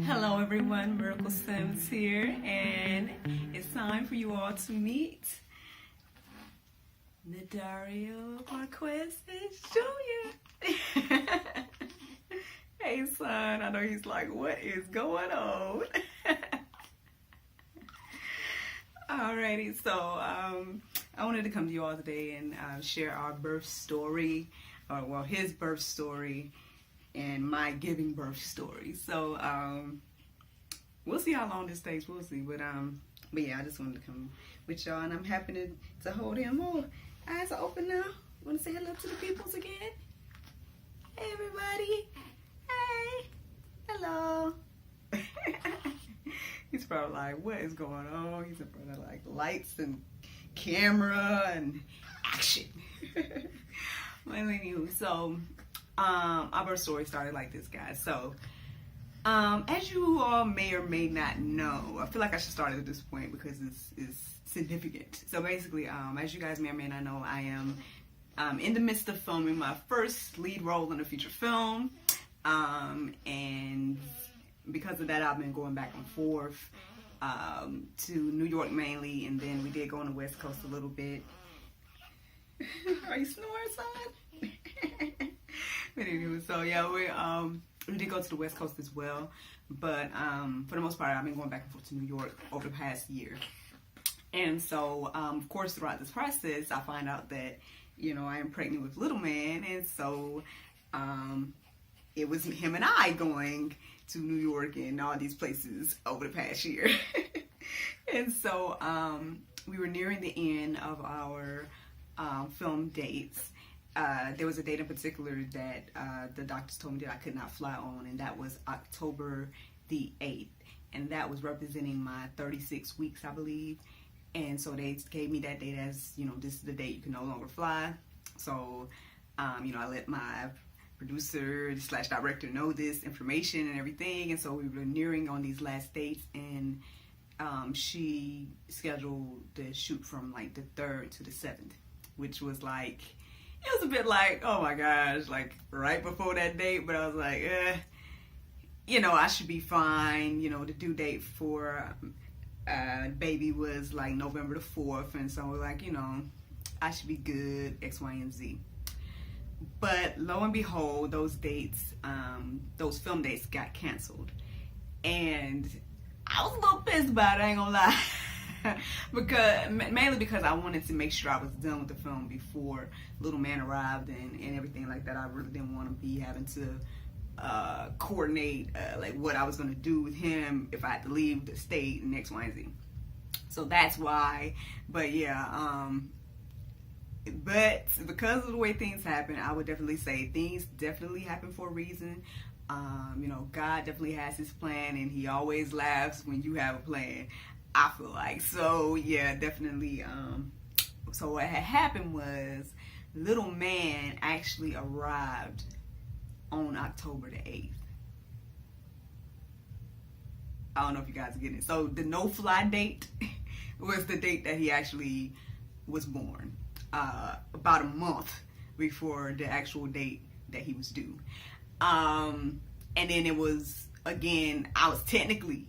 Hello everyone, Miracle Sims here, and it's time for you all to meet Nadario Seays Jr. Hey son, I know he's like, what is going on? Alrighty, so I wanted to come to you all today and share our birth story, or well, his birth story and my giving birth story. So we'll see how long this takes. We'll see. But yeah, I just wanted to come with y'all, and I'm happy to hold him. Oh, eyes are open now. Want to say hello to the peoples again? Hey everybody. Hey. Hello. He's probably like, what is going on? He's in front of like lights and camera and action. Well, anywho, so our birth story started like this, guys. So as you all may or may not know, I feel like I should start at this point because it's significant. So basically, as you guys may or may not know, I am in the midst of filming my first lead role in a feature film, and because of that, I've been going back and forth to New York mainly, and then we did go on the West Coast a little bit. Are you snoring, son? But anyway, so yeah, we did go to the West Coast as well, but for the most part, I've been going back and forth to New York over the past year. And so, of course, throughout this process, I find out that, you know, I am pregnant with little man, and so it was him and I going to New York and all these places over the past year. And so we were nearing the end of our film dates. There was a date in particular that the doctors told me that I could not fly on, and that was October the 8th, and that was representing my 36 weeks, I believe. And so they gave me that date as, you know, this is the date you can no longer fly. So, you know, I let my producer / director know this information and everything, and so we were nearing on these last dates, and she scheduled the shoot from like the 3rd to the 7th, which was like, it was a bit like, oh my gosh, like right before that date, but I was like, you know, I should be fine. You know, the due date for baby was like November the 4th, and so like, you know, I should be good, X, Y, and Z. But lo and behold, those dates, those film dates got canceled, and I was a little pissed about it, I ain't gonna lie. Mainly because I wanted to make sure I was done with the film before little man arrived and everything like that. I really didn't want to be having to coordinate like what I was going to do with him if I had to leave the state and X, Y, and Z. So that's why. But yeah, but because of the way things happen, I would definitely say things definitely happen for a reason. You know, God definitely has his plan, and he always laughs when you have a plan, I feel like. So yeah, definitely. So what had happened was little man actually arrived on October the 8th. I don't know if you guys are getting it. So the no fly date was the date that he actually was born, about a month before the actual date that he was due. And then it was, again, I was technically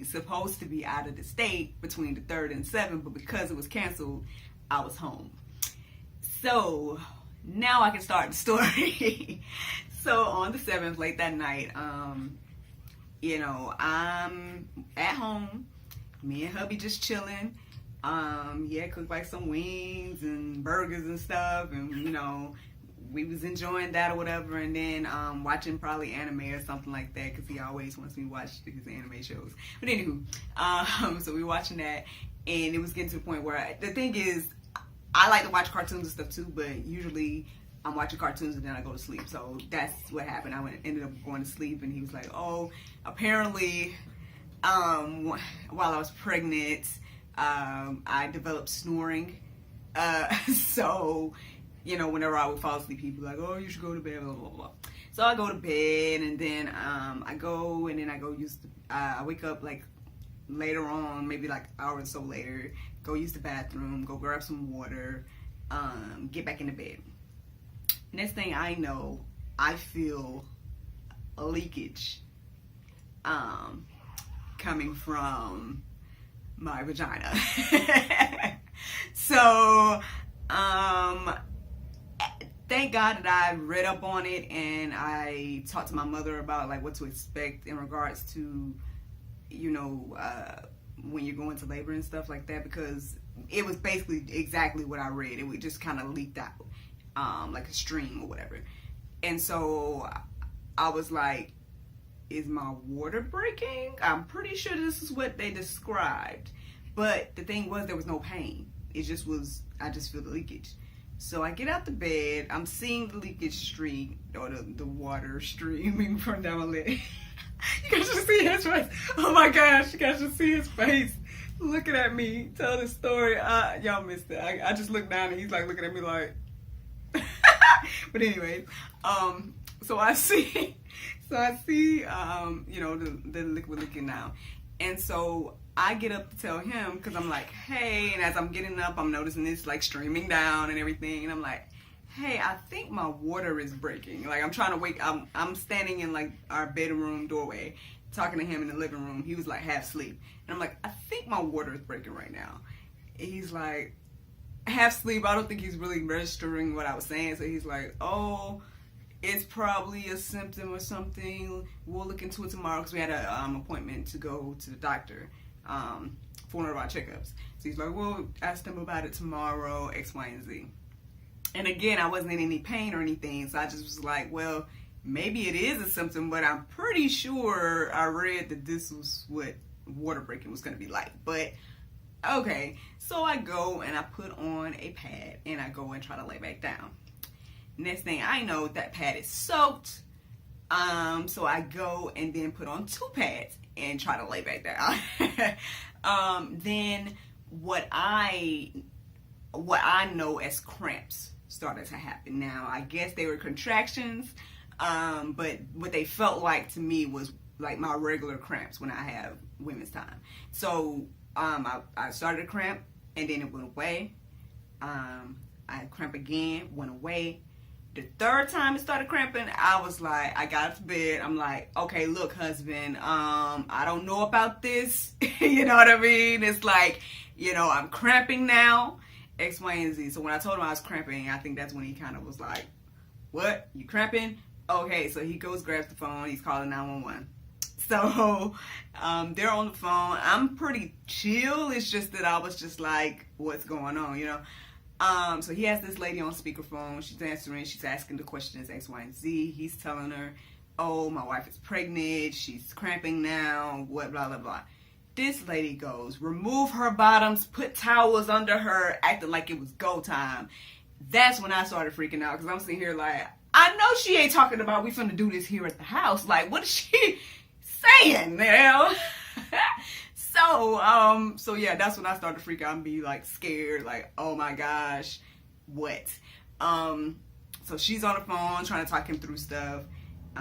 supposed to be out of the state between the 3rd and 7th, but because it was canceled, I was home. So now I can start the story. So on the 7th, late that night, you know, I'm at home, me and hubby just chilling. Yeah, cooked like some wings and burgers and stuff, and you know, we was enjoying that or whatever, and then watching probably anime or something like that, because he always wants me to watch his anime shows. But anywho, so we were watching that, and it was getting to the point where the thing is, I like to watch cartoons and stuff too, but usually I'm watching cartoons and then I go to sleep. So that's what happened. I ended up going to sleep, and he was like, oh, apparently while I was pregnant, I developed snoring. So, you know, whenever I would fall asleep, people were like, oh, you should go to bed, blah, blah, blah. So I go to bed, and then I wake up like later on, maybe like an hour or so later, go use the bathroom, go grab some water, get back into bed. Next thing I know, I feel a leakage coming from my vagina. So, thank God that I read up on it and I talked to my mother about like what to expect in regards to, you know, when you're going to labor and stuff like that, because it was basically exactly what I read. It would just kind of leaked out, like a stream or whatever. And so I was like, is my water breaking? I'm pretty sure this is what they described. But the thing was, there was no pain. It just was, I just feel the leakage. So I get out the bed, I'm seeing the leakage stream, or the water streaming from down my leg. You guys should see his face. Oh my gosh, you guys should see his face looking at me, tell this story. Y'all missed it. I just looked down and he's like looking at me like, but anyway, so I see, you know, the liquid leaking now. And so I get up to tell him, because I'm like, hey, and as I'm getting up, I'm noticing this like streaming down and everything. And I'm like, hey, I think my water is breaking. Like, I'm trying to wake, I'm standing in like our bedroom doorway, talking to him in the living room. He was like half asleep. And I'm like, I think my water is breaking right now. And he's like, half asleep. I don't think he's really registering what I was saying. So he's like, oh, it's probably a symptom or something. We'll look into it tomorrow, because we had an appointment to go to the doctor for one of our checkups. So he's like, well, ask them about it tomorrow, X, Y, and Z. And again, I wasn't in any pain or anything, so I just was like, well, maybe it is a symptom, but I'm pretty sure I read that this was what water breaking was going to be like. But okay, so I go and I put on a pad and I go and try to lay back down. Next thing I know, that pad is soaked. So I go and then put on 2 pads and try to lay back down. Then what I know as cramps started to happen. Now, I guess they were contractions, but what they felt like to me was like my regular cramps when I have women's time. So I started to cramp and then it went away. I cramp again, went away. The 3rd time it started cramping, I was like, I got up to bed. I'm like, okay, look, husband, I don't know about this. You know what I mean? It's like, you know, I'm cramping now, X, Y, and Z. So when I told him I was cramping, I think that's when he kind of was like, what? You cramping? Okay, so he goes, grabs the phone. He's calling 911. So they're on the phone. I'm pretty chill. It's just that I was just like, what's going on, you know? So he has this lady on speakerphone. She's answering. She's asking the questions X, Y, and Z. He's telling her, oh, my wife is pregnant. She's cramping now. What, blah, blah, blah. This lady goes, remove her bottoms, put towels under her, acting like it was go time. That's when I started freaking out, because I'm sitting here like, I know she ain't talking about we finna do this here at the house. Like, what is she saying, you know? So yeah, that's when I started to freak out and be like scared, like, oh my gosh, what? So she's on the phone trying to talk him through stuff.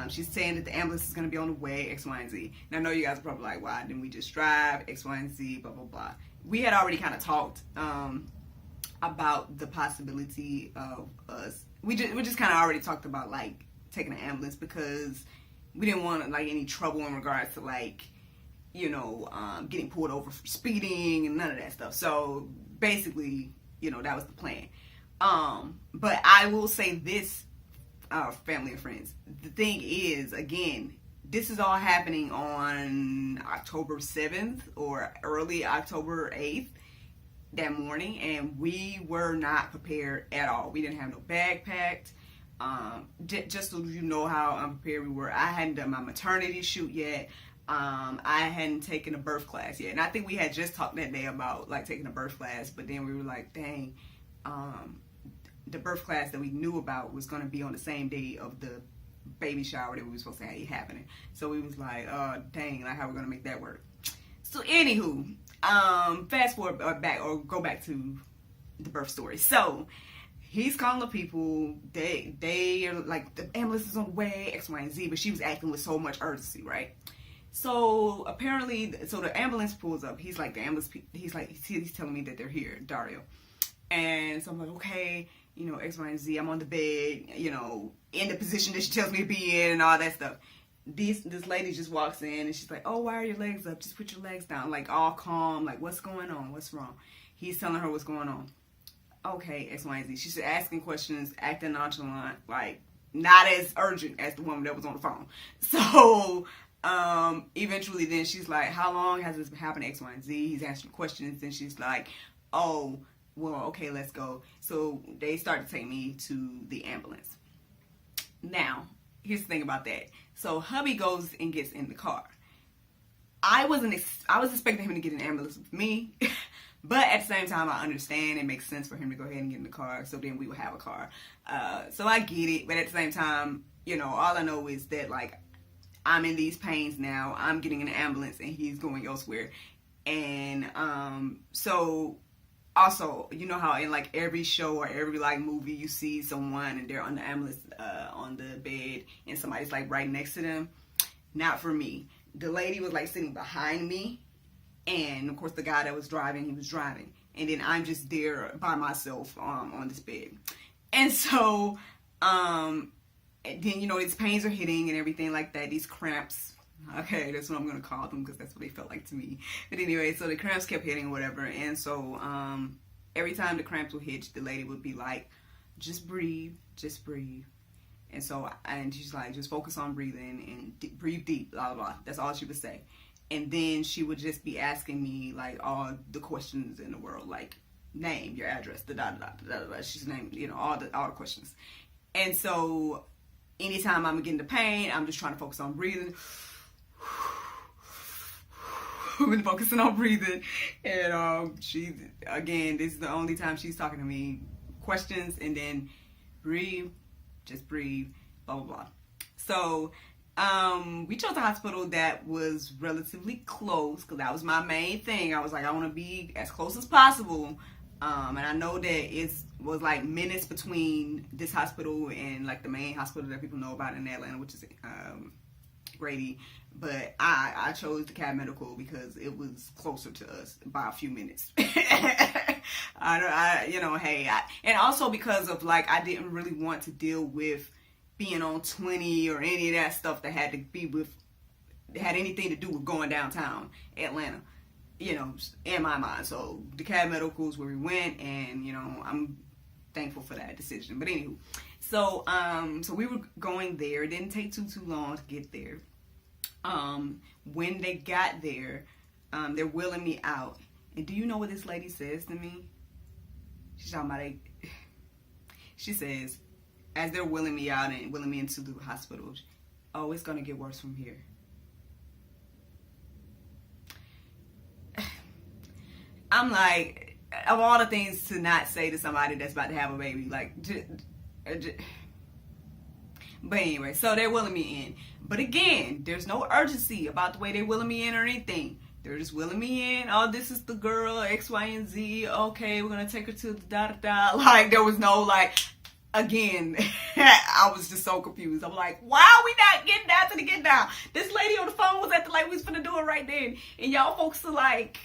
She's saying that the ambulance is going to be on the way, X, Y, and Z. Now I know you guys are probably like, why didn't we just drive, X, Y, and Z, blah, blah, blah. We had already kind of talked about the possibility of us. We just kind of already talked about like taking an ambulance, because we didn't want like any trouble in regards to like, you know, getting pulled over for speeding and none of that stuff. So basically, you know, that was the plan. But I will say this, family and friends, the thing is, again, this is all happening on October 7th or early October 8th that morning, and we were not prepared at all. We didn't have no bag packed. Just so you know how unprepared we were, I hadn't done my maternity shoot yet. I hadn't taken a birth class yet. And I think we had just talked that day about like taking a birth class, but then we were like, dang, the birth class that we knew about was going to be on the same day of the baby shower that we were supposed to have happening. So we was like, dang, like how we're going to make that work. So anywho, fast forward back, or go back to the birth story. So he's calling the people. They are like, the ambulance is on the way, X, Y, and Z, but she was acting with so much urgency, right? So apparently, so the ambulance pulls up. He's like, the ambulance, he's telling me that they're here, Dario. And so I'm like, okay, you know, X, Y, and Z. I'm on the bed, you know, in the position that she tells me to be in and all that stuff. this lady just walks in and she's like, oh, why are your legs up? Just put your legs down. Like all calm, like what's going on? What's wrong? He's telling her what's going on. Okay, X, Y, and Z. She's asking questions, acting nonchalant, like not as urgent as the woman that was on the phone. So eventually then she's like, how long has this been happening, X, Y, and Z? He's answering questions and she's like, oh, well, okay, let's go. So they start to take me to the ambulance. Now, here's the thing about that. So hubby goes and gets in the car. I was expecting him to get in the ambulance with me, but at the same time, I understand it makes sense for him to go ahead and get in the car, so then we would have a car. So I get it, but at the same time, you know, all I know is that, like, I'm in these pains now. I'm getting in an ambulance, and he's going elsewhere. And so also, you know how in like every show or every like movie you see someone and they're on the ambulance on the bed and somebody's like right next to them? Not for me. The lady was like sitting behind me, and of course the guy that was driving, he was driving, and then I'm just there by myself on this bed. And so and then, you know, these pains are hitting and everything like that, these cramps. Okay, that's what I'm going to call them because that's what they felt like to me. But anyway, so the cramps kept hitting or whatever. And so every time the cramps would hit, the lady would be like, just breathe, just breathe. And so, and she's like, just focus on breathing and breathe deep, blah, blah, blah. That's all she would say. And then she would just be asking me like all the questions in the world, like name, your address, da da da da da da. She's named, you know, all the questions. And so anytime I'm getting the pain, I'm just trying to focus on breathing. I've been focusing on breathing, and she, again, this is the only time she's talking to me. Questions, and then breathe, just breathe, blah blah blah. So we chose a hospital that was relatively close because that was my main thing. I was like, I want to be as close as possible, and I know that it was like minutes between this hospital and like the main hospital that people know about in Atlanta, which is Grady. But I chose the Cab Medical because it was closer to us by a few minutes. And also because of like, I didn't really want to deal with being on 20 or any of that stuff that had anything to do with going downtown Atlanta, you know, in my mind. So the Cab Medical is where we went, and, you know, I'm thankful for that decision. But anywho, so we were going there. It didn't take too long to get there. When they got there, they're wheeling me out. And do you know what this lady says to me? She's talking about she says, as they're wheeling me out and wheeling me into the hospital, oh, it's going to get worse from here. I'm like, of all the things to not say to somebody that's about to have a baby, like, but anyway, so they're wheeling me in. But again, there's no urgency about the way they're wheeling me in or anything. They're just wheeling me in. Oh, this is the girl, X, Y, and Z. Okay, we're going to take her to the da-da-da. Like, there was no, like, again, I was just so confused. I'm like, why are we not getting down to the get down? This lady on the phone was acting like we was finna do it right then. And y'all folks are, like,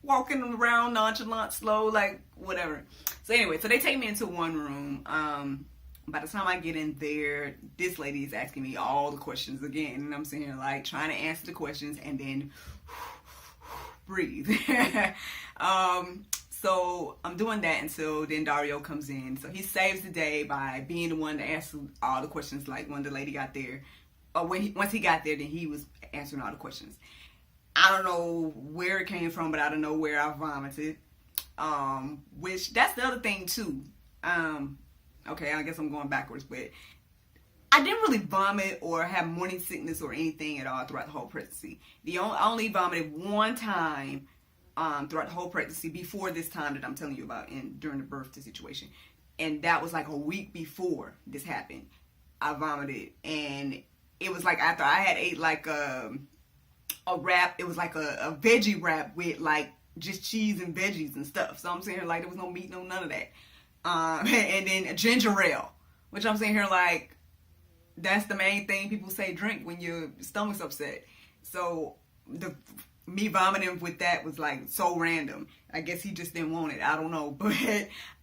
walking around nonchalant, slow, like, whatever. So anyway, so they take me into one room. By the time I get in there, this lady is asking me all the questions again. And I'm sitting here like trying to answer the questions and then breathe. So I'm doing that until then Dario comes in. So he saves the day by being the one to answer all the questions. Like when the lady got there, or once he got there, then he was answering all the questions. I don't know where it came from, but out of nowhere I vomited. Which that's the other thing too. Okay, I guess I'm going backwards, but I didn't really vomit or have morning sickness or anything at all throughout the whole pregnancy. I only vomited one time throughout the whole pregnancy before this time that I'm telling you about during the birth situation. And that was like a week before this happened. I vomited, and it was like after I had ate like a wrap. It was like a veggie wrap with like just cheese and veggies and stuff. So I'm saying like there was no meat, no none of that. And then a ginger ale, which I'm saying here like that's the main thing people say drink when your stomach's upset. So me vomiting with that was like so random. I guess he just didn't want it. I don't know, but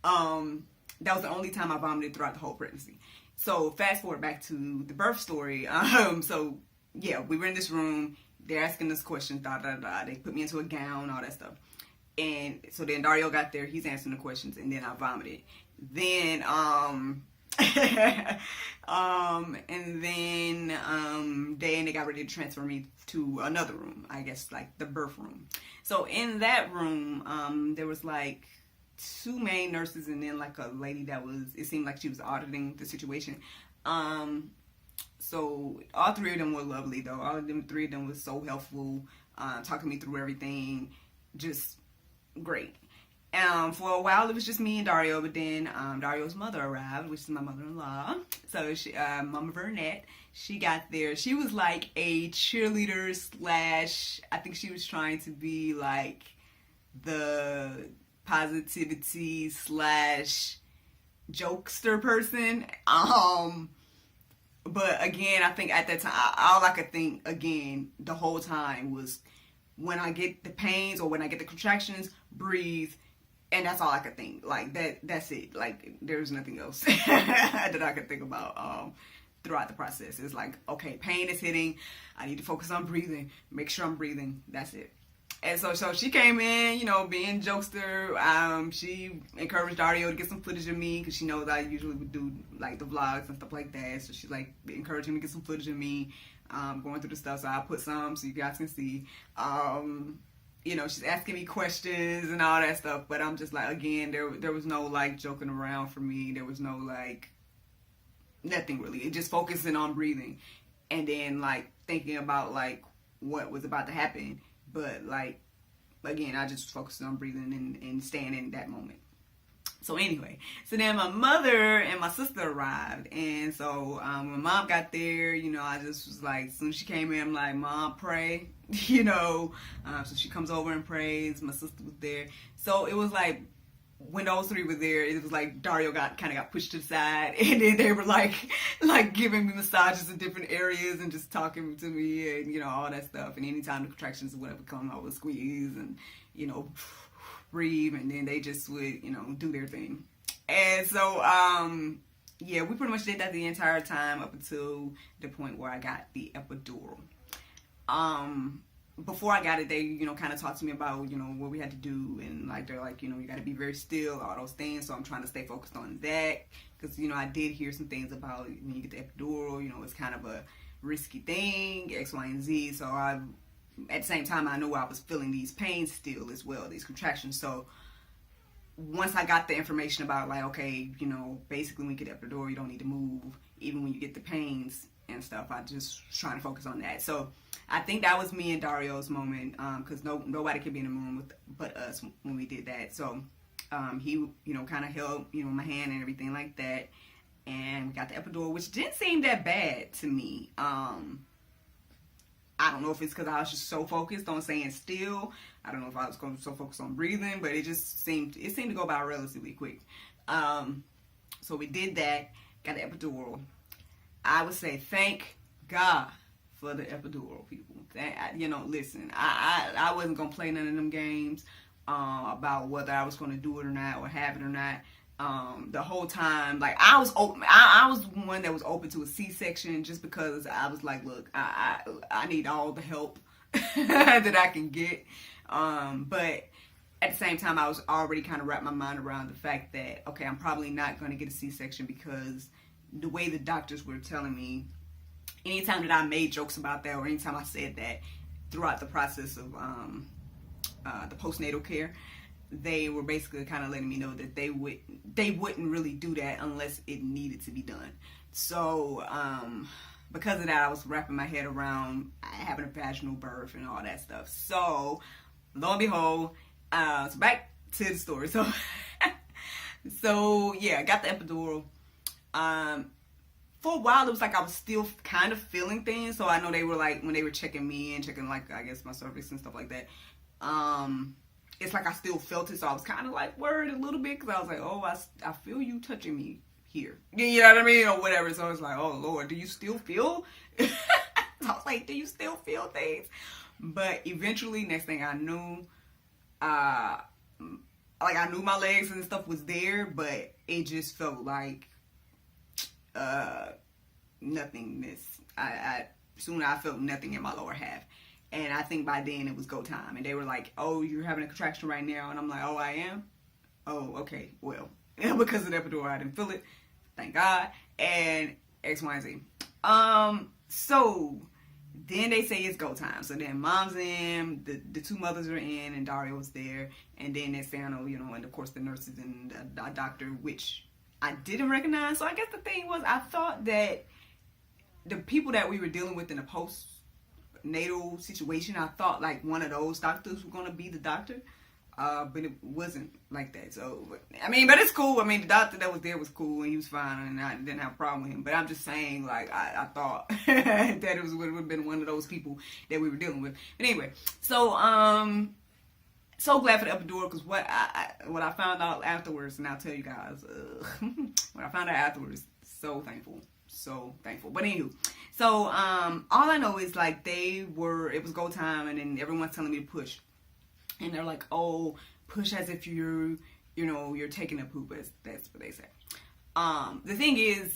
that was the only time I vomited throughout the whole pregnancy. So fast forward back to the birth story. So yeah, we were in this room. They're asking us questions, They put me into a gown, all that stuff. And so then Dario got there. He's answering the questions, and then I vomited. Then, and then they got ready to transfer me to another room, I guess, like the birth room. So in that room, there was like 2 main nurses, and then like a lady that was, it seemed like she was auditing the situation. So all 3 of them were lovely, though. All of them, 3 of them was so helpful, talking me through everything, just great. For a while it was just me and Dario, but then Dario's mother arrived, which is my mother-in-law. So she, Mama Burnett, she got there. She was like a cheerleader slash, I think she was trying to be like the positivity slash jokester person. But again, I think at that time, all I could think again the whole time was, when I get the pains or when I get the contractions, breathe. And that's all I could think. Like, that's it. Like, there's nothing else that I could think about throughout the process. It's like, okay, pain is hitting. I need to focus on breathing. Make sure I'm breathing. That's it. And so she came in, you know, being jokester. She encouraged Dario to get some footage of me, because she knows I usually would do, like, the vlogs and stuff like that. So she's, like, encouraging me to get some footage of me going through the stuff. So I put some so you guys can see. You know, she's asking me questions and all that stuff, but I'm just like, again, there was no like joking around for me. There was no like nothing really. It just focusing on breathing, and then like thinking about like what was about to happen. But like, again, I just focused on breathing and staying in that moment. So anyway, so then my mother and my sister arrived, and so when Mom got there, you know, I just was like, as soon as she came in, I'm like, Mom, pray, you know. So she comes over and prays. My sister was there, so it was like, when those 3 were there, it was like Dario kind of got pushed to the side, and then they were like giving me massages in different areas and just talking to me and, you know, all that stuff. And anytime the contractions or whatever come, I would squeeze and, you know, breathe, and then they just would, you know, do their thing. And so yeah, we pretty much did that the entire time up until the point where I got the epidural. Before I got it, they, you know, kind of talked to me about, you know, what we had to do, and like, they're like, you know, you got to be very still, all those things. So I'm trying to stay focused on that, because, you know, I did hear some things about when you get the epidural, you know, it's kind of a risky thing, X, Y, and Z. So at the same time, I knew I was feeling these pains still as well, these contractions. So once I got the information about, like, okay, you know, basically when you get epidural, you don't need to move, even when you get the pains and stuff, I just was trying to focus on that. So I think that was me and Dario's moment, because nobody could be in the room but us when we did that. So he, you know, kind of held, you know, my hand and everything like that, and we got the epidural, which didn't seem that bad to me. I don't know if it's because I was just so focused on staying still. I don't know if I was going so focused on breathing, but it seemed to go by relatively quick. So we did that, got the epidural. I would say thank God for the epidural, people. You know, listen, I wasn't going to play none of them games about whether I was going to do it or not, or have it or not. The whole time, like, I was open. I was one that was open to a C-section, just because I was like, look, I need all the help that I can get. But at the same time, I was already kind of wrapped my mind around the fact that, okay, I'm probably not going to get a C-section, because the way the doctors were telling me, anytime that I made jokes about that, or anytime I said that throughout the process of the postnatal care, they were basically kind of letting me know that they wouldn't really do that unless it needed to be done. So because of that, I was wrapping my head around having a vaginal birth and all that stuff. So lo and behold, so back to the story. So yeah, I got the epidural. For a while, it was like I was still kind of feeling things. So I know they were like, when they were checking me and checking, like, I guess my cervix and stuff like that, it's like I still felt it. So I was kind of like worried a little bit, because I was like, oh, I feel you touching me here. You know what I mean? Or whatever. So I was like, oh, Lord, do you still feel? I was like, do you still feel things? But eventually, next thing I knew, like, I knew my legs and stuff was there, but it just felt like nothingness. I soon I felt nothing in my lower half. And I think by then it was go time. And they were like, oh, you're having a contraction right now. And I'm like, oh, I am? Oh, okay, well, because of the epidural, I didn't feel it. Thank God. And X, Y, and Z. So then they say it's go time. So then mom's in, the two mothers are in, and Dario's there. And then they say, and of course the nurses and the doctor, which I didn't recognize. So I guess the thing was, I thought that the people that we were dealing with in the postnatal situation, I thought like one of those doctors were going to be the doctor. But it wasn't like that. So, but it's cool. The doctor that was there was cool and he was fine and I didn't have a problem with him. But I'm just saying, like, I thought that it would have been one of those people that we were dealing with. But anyway, so glad for the epidural, because what I found out afterwards, and I'll tell you guys, what I found out afterwards, so thankful. But anywho, so all I know is like it was go time, and then everyone's telling me to push. And they're like, oh, push as if you're taking a poop. That's what they say. The thing is,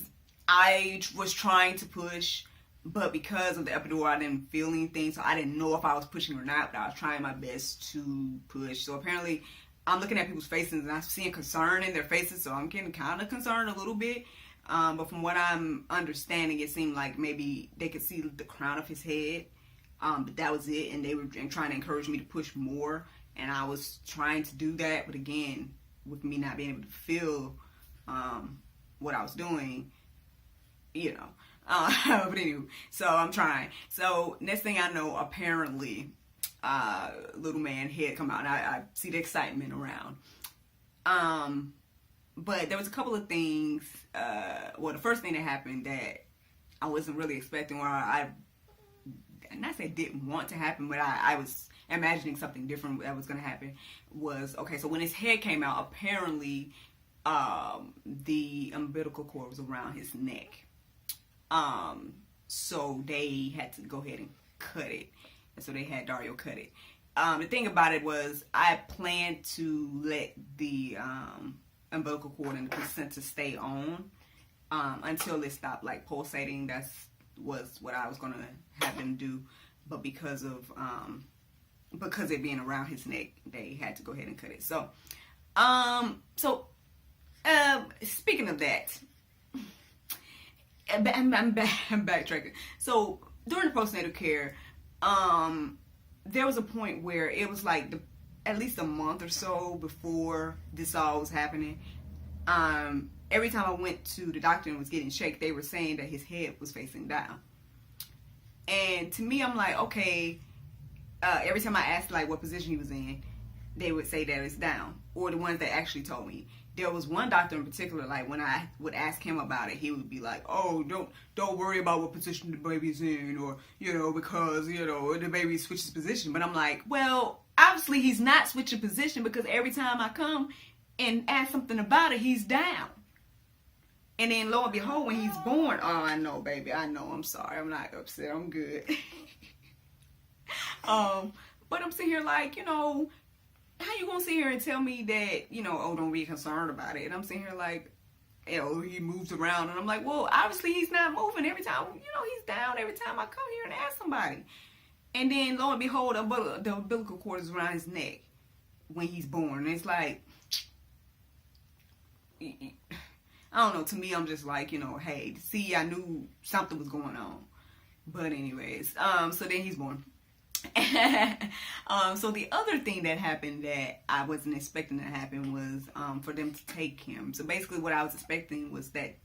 I was trying to push, but because of the epidural, I didn't feel anything. So I didn't know if I was pushing or not, but I was trying my best to push. So apparently, I'm looking at people's faces and I'm seeing concern in their faces. So I'm getting kind of concerned a little bit. But from what I'm understanding, it seemed like maybe they could see the crown of his head. But that was it, and they were trying to encourage me to push more, and I was trying to do that, but again, with me not being able to feel what I was doing, but anyway, so I'm trying. So next thing I know, apparently, little man head come out, and I see the excitement around. But there was a couple of things. The first thing that happened that I wasn't really expecting, or and I say didn't want to happen, but I was imagining something different that was going to happen, was, okay, so when his head came out, apparently the umbilical cord was around his neck. So they had to go ahead and cut it. And so they had Dario cut it. The thing about it was, I planned to let the umbilical cord and the placenta stay on until it stopped like pulsating. Was what I was gonna have them do, but because it being around his neck, they had to go ahead and cut it. So, speaking of that, I'm backtracking. So during the postnatal care, there was a point where it was like at least a month or so before this all was happening. Every time I went to the doctor and was getting checked, they were saying that his head was facing down. And to me, I'm like, okay, every time I asked like what position he was in, they would say that it's down. Or the ones that actually told me. There was one doctor in particular, like when I would ask him about it, he would be like, oh, don't worry about what position the baby's in, or, because, the baby switches position. But I'm like, well, obviously he's not switching position, because every time I come and ask something about it, he's down. And then, lo and behold, when he's born, oh, I know, baby, I know, I'm sorry, I'm not upset, I'm good. But I'm sitting here like, how you gonna sit here and tell me that, oh, don't be concerned about it? And I'm sitting here like, he moves around, and I'm like, well, obviously he's not moving every time, he's down every time I come here and ask somebody. And then, lo and behold, the umbilical cord is around his neck when he's born. And it's like, I don't know, to me, I'm just like, hey, see, I knew something was going on. But anyways, so then he's born. So the other thing that happened that I wasn't expecting to happen was for them to take him. So basically what I was expecting was that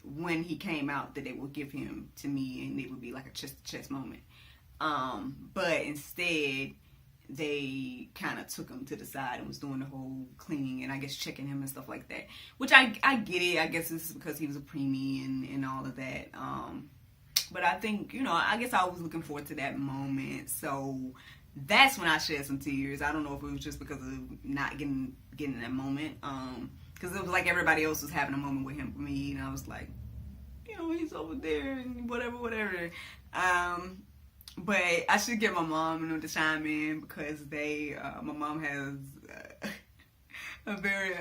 when he came out, that they would give him to me and it would be like a chest-to-chest moment. But instead, they kind of took him to the side and was doing the whole cleaning and I guess checking him and stuff like that. Which I get it. I guess this is because he was a preemie and all of that. But I think, I guess I was looking forward to that moment. So that's when I shed some tears. I don't know if it was just because of not getting that moment. Because it was like everybody else was having a moment with him for me. And I was like, he's over there and whatever. But I should get my mom to chime in, because my mom has a very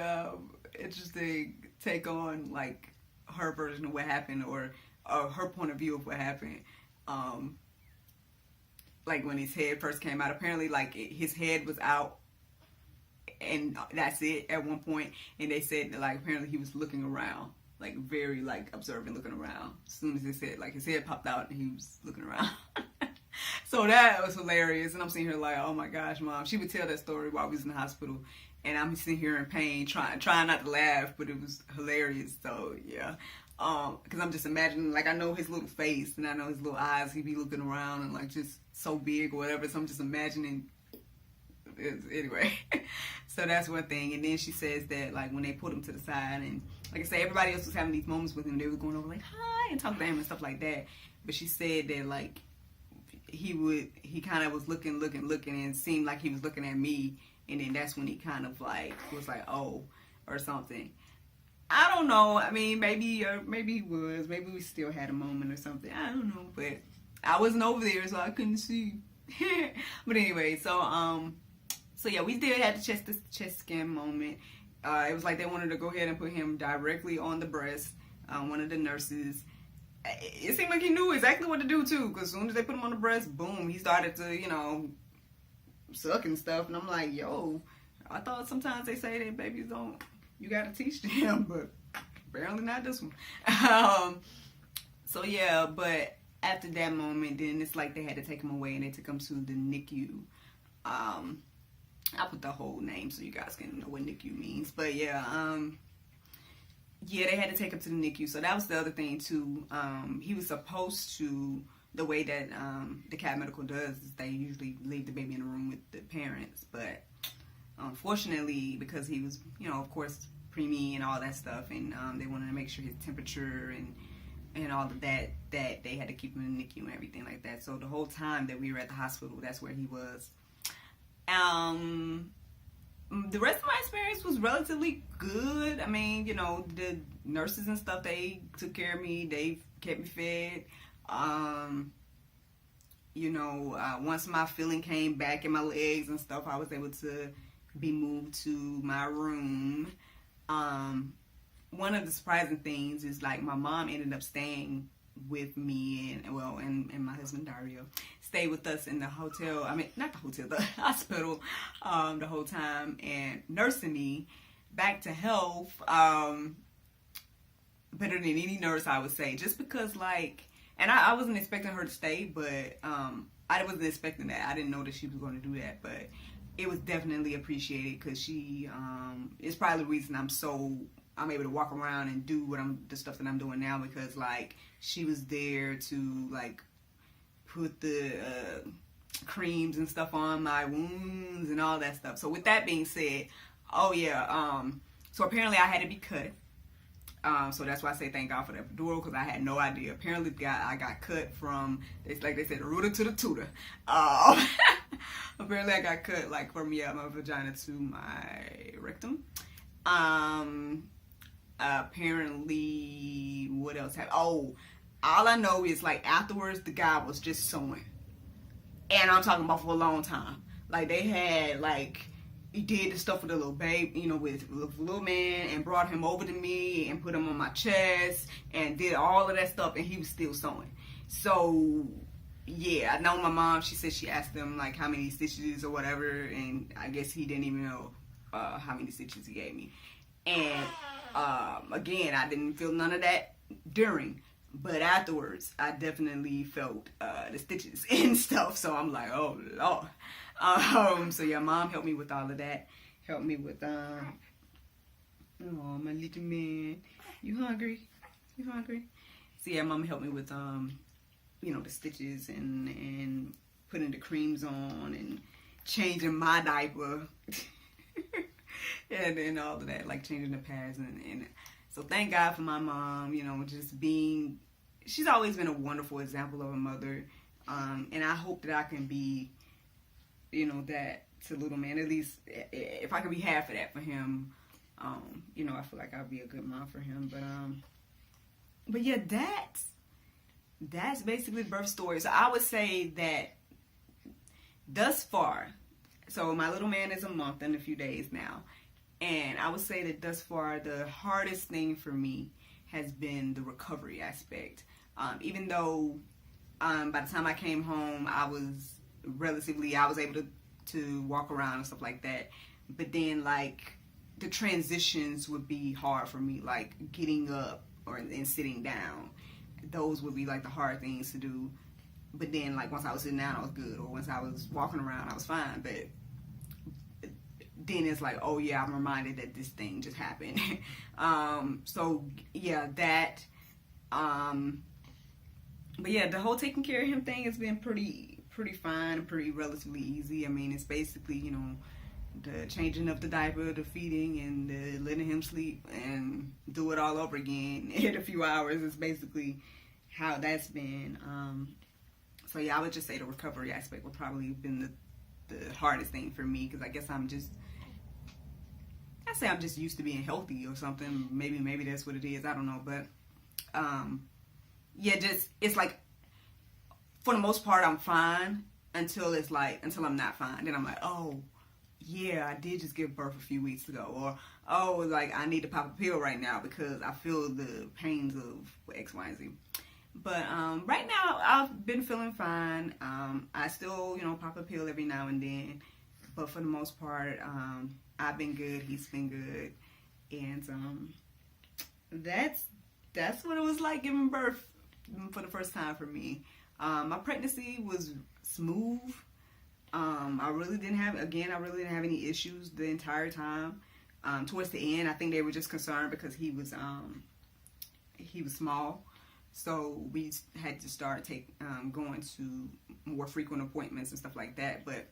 interesting take on like her version of what happened, or her point of view of what happened. like when his head first came out. Apparently, like his head was out, and that's it at one point. And they said that, like, apparently he was looking around, like very like observing, looking around. As soon as they said, like, his head popped out and he was looking around. So that was hilarious. And I'm sitting here like, oh my gosh, Mom. She would tell that story while we was in the hospital, and I'm sitting here in pain, trying not to laugh, but it was hilarious. So yeah. Because I'm just imagining, like, I know his little face and I know his little eyes, he'd be looking around and like just so big or whatever, so I'm just imagining anyway. So that's one thing. And then she says that, like, when they put him to the side, and like I say, everybody else was having these moments with him, they were going over like hi and talking to him and stuff like that, but she said that, like, he kind of was looking and it seemed like he was looking at me, and then that's when he kind of like was like, oh, or something. I don't know. I mean, maybe he was. Maybe we still had a moment or something. I don't know. But I wasn't over there, so I couldn't see. But anyway, so yeah, we did have the chest scan moment. It was like they wanted to go ahead and put him directly on the breast. One of the nurses, it seemed like he knew exactly what to do too, because as soon as they put him on the breast, boom, he started to, you know, suck and stuff. And I'm like, yo, I thought sometimes they say that babies don't. You gotta teach them, but apparently not this one. So yeah, but after that moment, then it's like they had to take him away and they took him to the NICU. I'll put the whole name so you guys can know what NICU means. But yeah, yeah, they had to take him to the NICU. So that was the other thing too. He was supposed to, the way that the Cat Medical does is they usually leave the baby in the room with the parents, but unfortunately, because he was, you know, of course, preemie and all that stuff, and they wanted to make sure his temperature and all of that they had to keep him in the NICU and everything like that. So the whole time that we were at the hospital, that's where he was. The rest of my experience was relatively good. I mean, you know, the nurses and stuff, they took care of me. They kept me fed. You know, once my feeling came back in my legs and stuff, I was able to be moved to my room. One of the surprising things is, like, my mom ended up staying with me and my husband Dario stayed with us in the hotel. I mean, not the hotel, the hospital, the whole time, and nursing me back to health, better than any nurse, I would say, just because, like, and I wasn't expecting her to stay, but I wasn't expecting that. I didn't know that she was going to do that, but it was definitely appreciated, because she is probably the reason I'm able to walk around and do the stuff that I'm doing now, because, like, she was there to, like, put the creams and stuff on my wounds and all that stuff. So with that being said, oh yeah, so apparently I had to be cut. So that's why I say thank God for that epidural, because I had no idea. Apparently I got cut from, it's like they said, the rooter to the tutor. Apparently I got cut, like, from my vagina to my rectum. Apparently, what else happened? Oh, all I know is, like, afterwards the guy was just sewing, and I'm talking about for a long time. Like, they had, like, he did the stuff with the little baby, you know, with the little man, and brought him over to me and put him on my chest and did all of that stuff, and he was still sewing. So yeah, I know my mom, she said she asked him, like, how many stitches or whatever, and I guess he didn't even know how many stitches he gave me. And again, I didn't feel none of that during, but afterwards I definitely felt the stitches and stuff. So I'm like, oh Lord. So yeah, mom helped me with all of that. Helped me with oh, my little man, you hungry? You hungry? So yeah, mom helped me with you know, the stitches and putting the creams on and changing my diaper. and all of that, like changing the pads, and so thank God for my mom, you know, just being, she's always been a wonderful example of a mother, and I hope that I can be, you know, that to little man, at least if I can be half of that for him, you know, I feel like I'll be a good mom for him. But yeah, that's basically the birth story. So I would say that thus far, so my little man is a month and a few days now, and I would say that thus far the hardest thing for me has been the recovery aspect. Even though By the time I came home, I was able to walk around and stuff like that. But then, like, the transitions would be hard for me, like getting up and sitting down. Those would be like the hard things to do. But then, like, once I was sitting down, I was good. Or once I was walking around, I was fine. But then it's like, oh yeah, I'm reminded that this thing just happened. So yeah, that. But yeah, the whole taking care of him thing has been pretty fine, pretty relatively easy. I mean, it's basically, you know, the changing of the diaper, the feeding, and the letting him sleep and do it all over again in a few hours is basically how that's been. So yeah, I would just say the recovery aspect would probably have been the hardest thing for me, because I guess I'm just used to being healthy or something. Maybe that's what it is. I don't know, but yeah, just it's like for the most part I'm fine until I'm not fine. Then I'm like, oh yeah, I did just give birth a few weeks ago, or oh, like I need to pop a pill right now because I feel the pains of X, Y, and Z. But right now I've been feeling fine. I still, you know, pop a pill every now and then, but for the most part, I've been good. He's been good, and that's what it was like giving birth for the first time for me. My pregnancy was smooth. I really didn't have any issues the entire time. Towards the end, I think they were just concerned because he was small, so we had to start going to more frequent appointments and stuff like that. But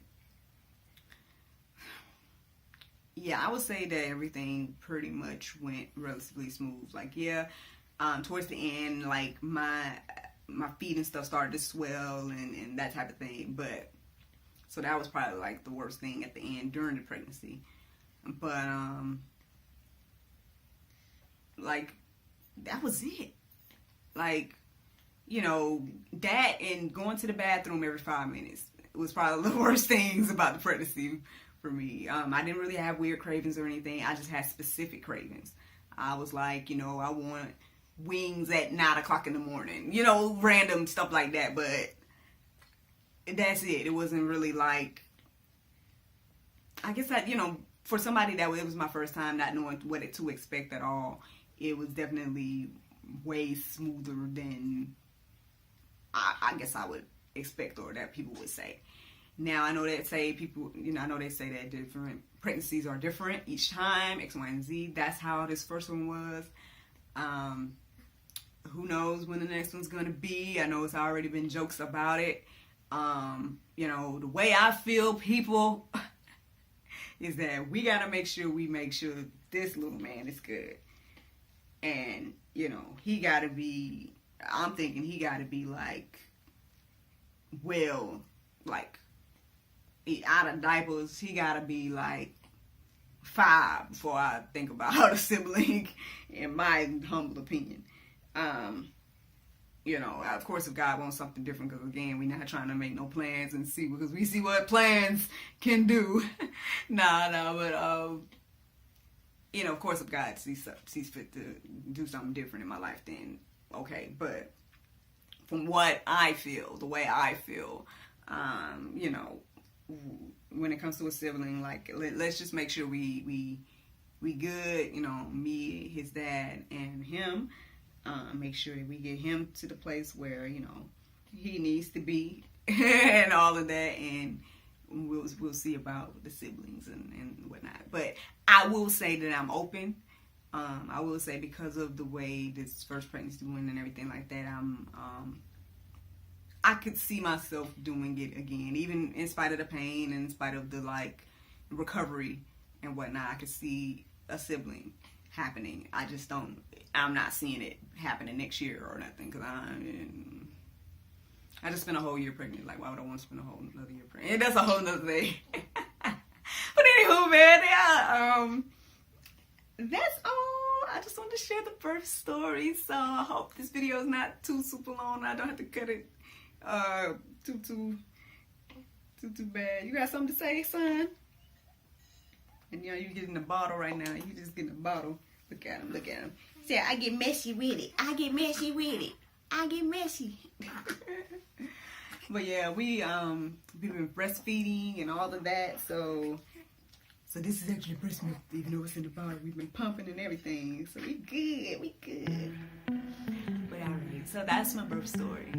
yeah, I would say that everything pretty much went relatively smooth. Like, yeah, towards the end, like my feet and stuff started to swell and that type of thing. But so that was probably like the worst thing at the end during the pregnancy. But like that was it. Like, you know, that and going to the bathroom every 5 minutes was probably the worst things about the pregnancy for me. I didn't really have weird cravings or anything. I just had specific cravings. I was like, you know, I want wings at 9 o'clock in the morning, you know, random stuff like that. But that's it. It wasn't really like, I guess that, you know, for somebody that it was my first time not knowing what to expect at all, it was definitely way smoother than I guess I would expect, or that people would say. Now I know that I know they say that different pregnancies are different each time, X, Y, and Z. That's how this first one was. Who knows when the next one's gonna be? I know it's already been jokes about it. You know, the way I feel, people, is that we gotta make sure this little man is good. And, you know, I'm thinking he gotta be like, well, like, out of diapers, he gotta be like 5 before I think about a sibling, in my humble opinion. You know, of course, if God wants something different, because again, we're not trying to make no plans and see, because we see what plans can do. But you know, of course, if God sees fit to do something different in my life, then okay. But from what I feel, the way I feel, you know, when it comes to a sibling, like, let's just make sure we good, you know, me, his dad, and him. Make sure we get him to the place where, you know, he needs to be and all of that, and we'll see about the siblings and whatnot. But I will say that I'm open. I will say, because of the way this first pregnancy went and everything like that, I could see myself doing it again, even in spite of the pain and in spite of the, like, recovery and whatnot. I could see a sibling happening. I'm not seeing it happening next year or nothing, because I just spent a whole year pregnant. Like, why would I want to spend a whole another year pregnant? That's a whole nother thing. But anywho, man, yeah, that's all. I just wanted to share the birth story. So I hope this video is not too super long. I don't have to cut it too bad. You got something to say, son? And you know, you getting the bottle right now. You just getting the bottle. Look at him. See, I get messy with it. I get messy. But yeah, we've been breastfeeding and all of that, so this is actually breast milk, even though it's in the bottle. We've been pumping and everything, so we good. But alright, so that's my birth story.